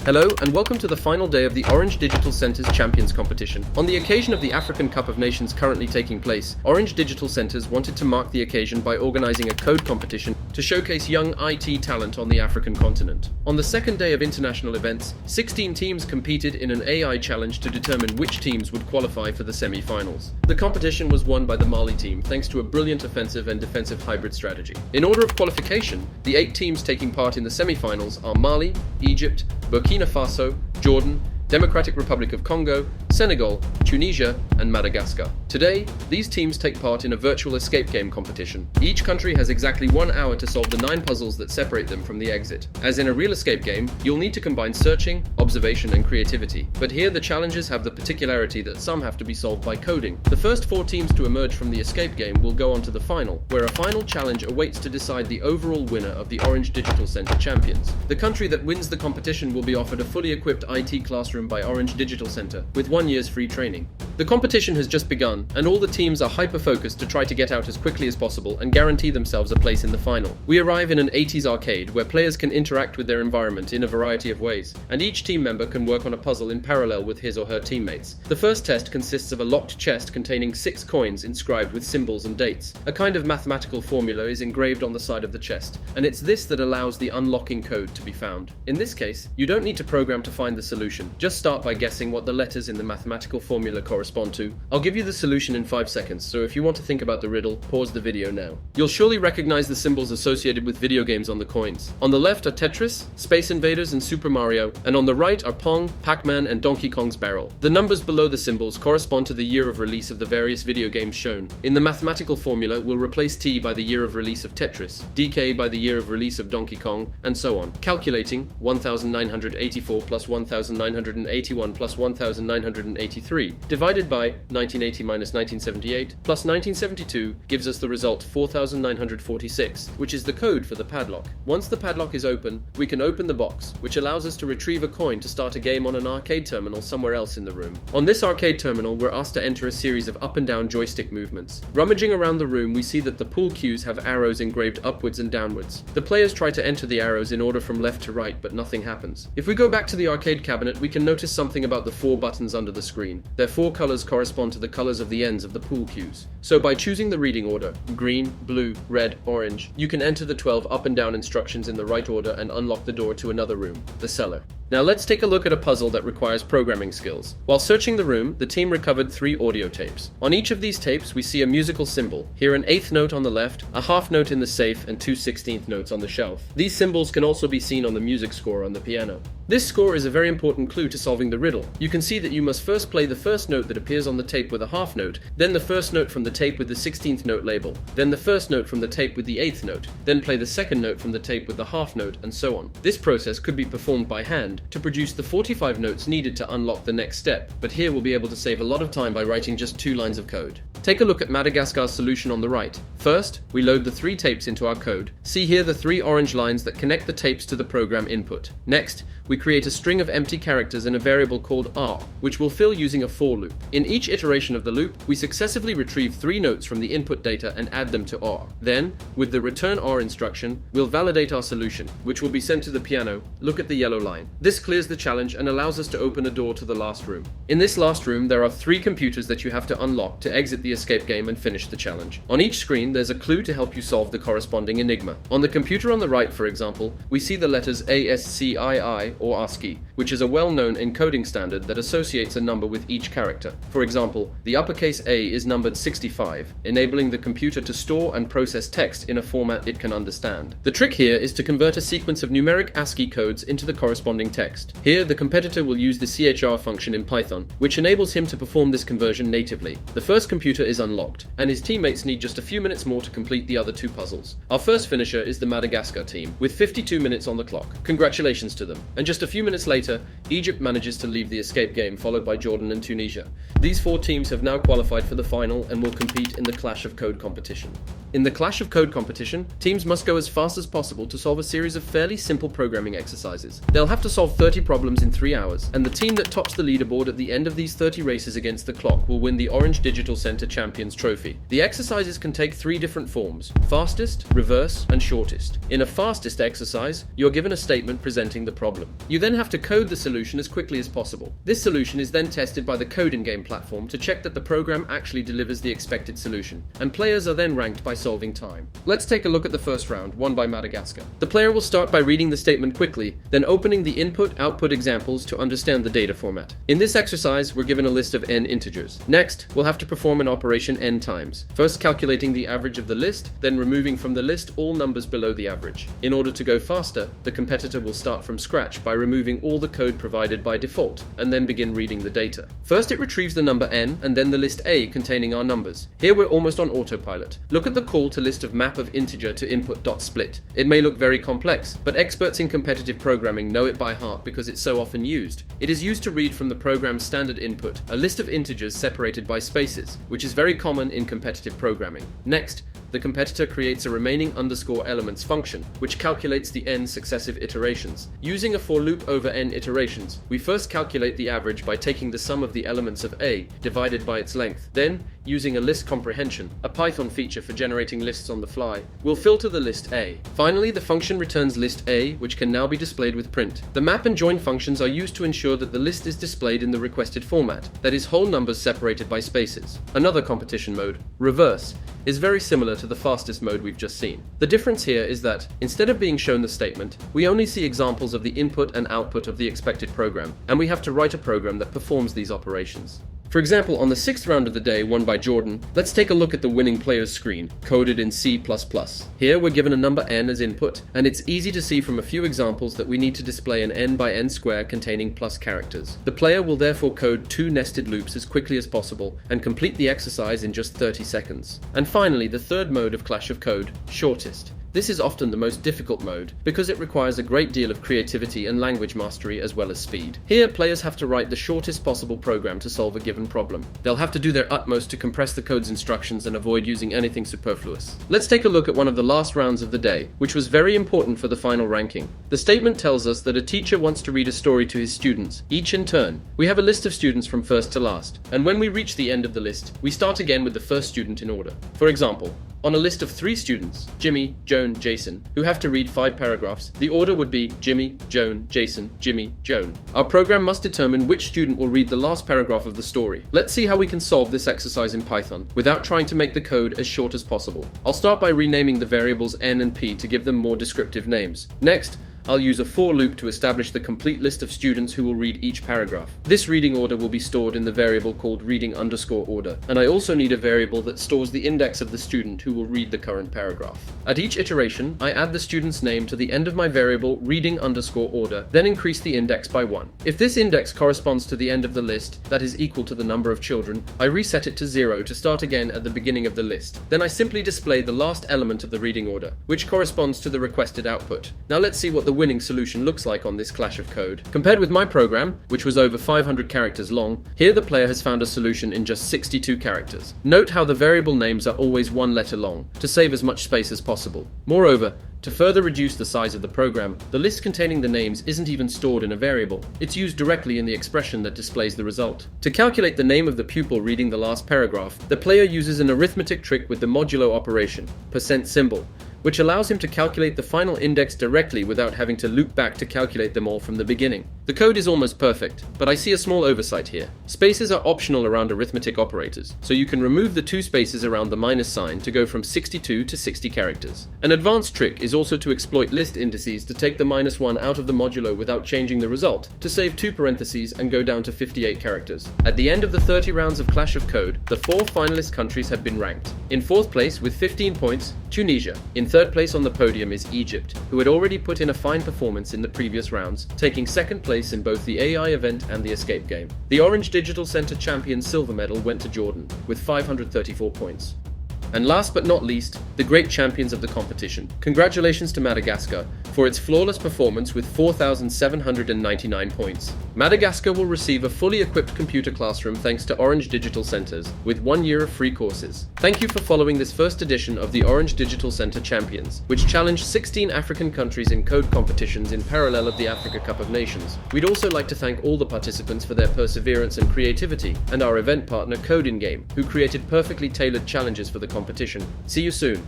Hello, and welcome to the final day of the Orange Digital Center's Champions Competition. On the occasion of the African Cup of Nations currently taking place, Orange Digital Centers wanted to mark the occasion by organizing a code competition to showcase young IT talent on the African continent. On the second day of international events, 16 teams competed in an AI challenge to determine which teams would qualify for the semi-finals. The competition was won by the Mali team thanks to a brilliant offensive and defensive hybrid strategy. In order of qualification, the 8 teams taking part in the semi-finals are Mali, Egypt, Burkina Faso, Jordan, Democratic Republic of Congo, Senegal, Tunisia, and Madagascar. Today, these teams take part in a virtual escape game competition. Each country has exactly 1 hour to solve the 9 puzzles that separate them from the exit. As in a real escape game, you'll need to combine searching, observation, and creativity. But here the challenges have the particularity that some have to be solved by coding. The first 4 teams to emerge from the escape game will go on to the final, where a final challenge awaits to decide the overall winner of the Orange Digital Center Champions. The country that wins the competition will be offered a fully equipped IT classroom by Orange Digital Center, with 1 year's free training. The competition has just begun, and all the teams are hyper-focused to try to get out as quickly as possible and guarantee themselves a place in the final. We arrive in an 80s arcade where players can interact with their environment in a variety of ways, and each team member can work on a puzzle in parallel with his or her teammates. The first test consists of a locked chest containing 6 coins inscribed with symbols and dates. A kind of mathematical formula is engraved on the side of the chest, and it's this that allows the unlocking code to be found. In this case, you don't need to program to find the solution. Just start by guessing what the letters in the mathematical formula correspond to. I'll give you the solution in 5 seconds, so if you want to think about the riddle, pause the video now. You'll surely recognize the symbols associated with video games on the coins. On the left are Tetris, Space Invaders, and Super Mario, and on the right are Pong, Pac-Man, and Donkey Kong's Barrel. The numbers below the symbols correspond to the year of release of the various video games shown. In the mathematical formula, we'll replace T by the year of release of Tetris, DK by the year of release of Donkey Kong, and so on. Calculating 1984 plus 1981 plus 1983 divided by 1980 minus 1978 plus 1972 gives us the result 4946, which is the code for the padlock. Once the padlock is open, we can open the box, which allows us to retrieve a coin to start a game on an arcade terminal somewhere else in the room. On this arcade terminal, we're asked to enter a series of up and down joystick movements. Rummaging around the room, we see that the pool cues have arrows engraved upwards and downwards. The players try to enter the arrows in order from left to right, but nothing happens. If we go back to the arcade cabinet, we can notice something about the 4 buttons under the screen. Their 4 colors correspond to the colors of the ends of the pool cues. So by choosing the reading order, green, blue, red, orange, you can enter the 12 up and down instructions in the right order and unlock the door to another room, the cellar. Now let's take a look at a puzzle that requires programming skills. While searching the room, the team recovered 3 audio tapes. On each of these tapes, we see a musical symbol. Here an 8th note on the left, a half note in the safe, and 2 16th notes on the shelf. These symbols can also be seen on the music score on the piano. This score is a very important clue to solving the riddle. You can see that you must first play the first note that appears on the tape with a half note, then the first note from the tape with the 16th note label, then the first note from the tape with the 8th note, then play the second note from the tape with the half note, and so on. This process could be performed by hand to produce the 45 notes needed to unlock the next step, but here we'll be able to save a lot of time by writing just 2 lines of code. Take a look at Madagascar's solution on the right. First, we load the 3 tapes into our code. See here the 3 orange lines that connect the tapes to the program input. Next, we create a string of empty characters in a variable called R, which we'll fill using a for loop. In each iteration of the loop, we successively retrieve 3 notes from the input data and add them to R. Then, with the return R instruction, we'll validate our solution, which will be sent to the piano. Look at the yellow line. This clears the challenge and allows us to open a door to the last room. In this last room, there are 3 computers that you have to unlock to exit the escape game and finish the challenge. On each screen, there's a clue to help you solve the corresponding enigma. On the computer on the right, for example, we see the letters ASCII or ASCII, which is a well-known encoding standard that associates a number with each character. For example, the uppercase A is numbered 65, enabling the computer to store and process text in a format it can understand. The trick here is to convert a sequence of numeric ASCII codes into the corresponding text. Here, the competitor will use the CHR function in Python, which enables him to perform this conversion natively. The first computer is unlocked, and his teammates need just a few minutes more to complete the other 2 puzzles. Our first finisher is the Madagascar team, with 52 minutes on the clock. Congratulations to them. And just a few minutes later, Egypt manages to leave the escape game, followed by Jordan and Tunisia. These 4 teams have now qualified for the final and will compete in the Clash of Code competition. In the Clash of Code competition, teams must go as fast as possible to solve a series of fairly simple programming exercises. They'll have to solve 30 problems in 3 hours, and the team that tops the leaderboard at the end of these 30 races against the clock will win the Orange Digital Center Champions Trophy. The exercises can take 3 different forms: fastest, reverse, and shortest. In a fastest exercise, you're given a statement presenting the problem. You then have to code the solution as quickly as possible. This solution is then tested by the code in-game platform to check that the program actually delivers the expected solution, and players are then ranked by solving time. Let's take a look at the first round, won by Madagascar. The player will start by reading the statement quickly, then opening the input-output examples to understand the data format. In this exercise, we're given a list of n integers. Next, we'll have to perform an operation n times, first calculating the average of the list, then removing from the list all numbers below the average. In order to go faster, the competitor will start from scratch by removing all the code provided by default, and then begin reading the data. First, it retrieves the number n, and then the list A containing our numbers. Here we're almost on autopilot. Look at the call to list of map of integer to input.split. It may look very complex, but experts in competitive programming know it by heart because it's so often used. It is used to read from the program's standard input, a list of integers separated by spaces, which is very common in competitive programming. Next, the competitor creates a remaining underscore elements function, which calculates the n successive iterations. Using a for loop over n iterations, we first calculate the average by taking the sum of the elements of A divided by its length. Then, using a list comprehension, a Python feature for generating lists on the fly, we'll filter the list A. Finally, the function returns list A, which can now be displayed with print. The map and join functions are used to ensure that the list is displayed in the requested format, that is, whole numbers separated by spaces. Another competition mode, reverse, is very similar to the fastest mode we've just seen. The difference here is that, instead of being shown the statement, we only see examples of the input and output of the expected program, and we have to write a program that performs these operations. For example, on the 6th round of the day, won by Jordan, let's take a look at the winning player's screen, coded in C++. Here we're given a number n as input, and it's easy to see from a few examples that we need to display an n by n square containing plus characters. The player will therefore code 2 nested loops as quickly as possible, and complete the exercise in just 30 seconds. And finally, the third mode of Clash of Code, shortest. This is often the most difficult mode, because it requires a great deal of creativity and language mastery as well as speed. Here, players have to write the shortest possible program to solve a given problem. They'll have to do their utmost to compress the code's instructions and avoid using anything superfluous. Let's take a look at one of the last rounds of the day, which was very important for the final ranking. The statement tells us that a teacher wants to read a story to his students, each in turn. We have a list of students from first to last, and when we reach the end of the list, we start again with the first student in order. For example, on a list of 3 students, Jimmy, Joan, Jason, who have to read 5 paragraphs, the order would be Jimmy, Joan, Jason, Jimmy, Joan. Our program must determine which student will read the last paragraph of the story. Let's see how we can solve this exercise in Python, without trying to make the code as short as possible. I'll start by renaming the variables n and p to give them more descriptive names. Next, I'll use a for loop to establish the complete list of students who will read each paragraph. This reading order will be stored in the variable called reading_order, and I also need a variable that stores the index of the student who will read the current paragraph. At each iteration, I add the student's name to the end of my variable reading_order, then increase the index by 1. If this index corresponds to the end of the list, that is equal to the number of children, I reset it to 0 to start again at the beginning of the list. Then I simply display the last element of the reading order, which corresponds to the requested output. Now let's see what the winning solution looks like on this Clash of Code. Compared with my program, which was over 500 characters long, here the player has found a solution in just 62 characters. Note how the variable names are always 1 letter long, to save as much space as possible. Moreover, to further reduce the size of the program, the list containing the names isn't even stored in a variable. It's used directly in the expression that displays the result. To calculate the name of the pupil reading the last paragraph, the player uses an arithmetic trick with the modulo operation, %symbol, which allows him to calculate the final index directly without having to loop back to calculate them all from the beginning. The code is almost perfect, but I see a small oversight here. Spaces are optional around arithmetic operators, so you can remove the 2 spaces around the minus sign to go from 62 to 60 characters. An advanced trick is also to exploit list indices to take the -1 out of the modulo without changing the result, to save 2 parentheses and go down to 58 characters. At the end of the 30 rounds of Clash of Code, the 4 finalist countries have been ranked. In 4th place with 15 points, Tunisia. In 3rd place on the podium is Egypt, who had already put in a fine performance in the previous rounds, taking 2nd place in both the AI event and the escape game. The Orange Digital Center Champion silver medal went to Jordan, with 534 points. And last but not least, the great champions of the competition. Congratulations to Madagascar for its flawless performance with 4,799 points. Madagascar will receive a fully equipped computer classroom thanks to Orange Digital Centers, with 1 year of free courses. Thank you for following this first edition of the Orange Digital Center Champions, which challenged 16 African countries in code competitions in parallel of the Africa Cup of Nations. We'd also like to thank all the participants for their perseverance and creativity, and our event partner Code In Game, who created perfectly tailored challenges for the competition. See you soon.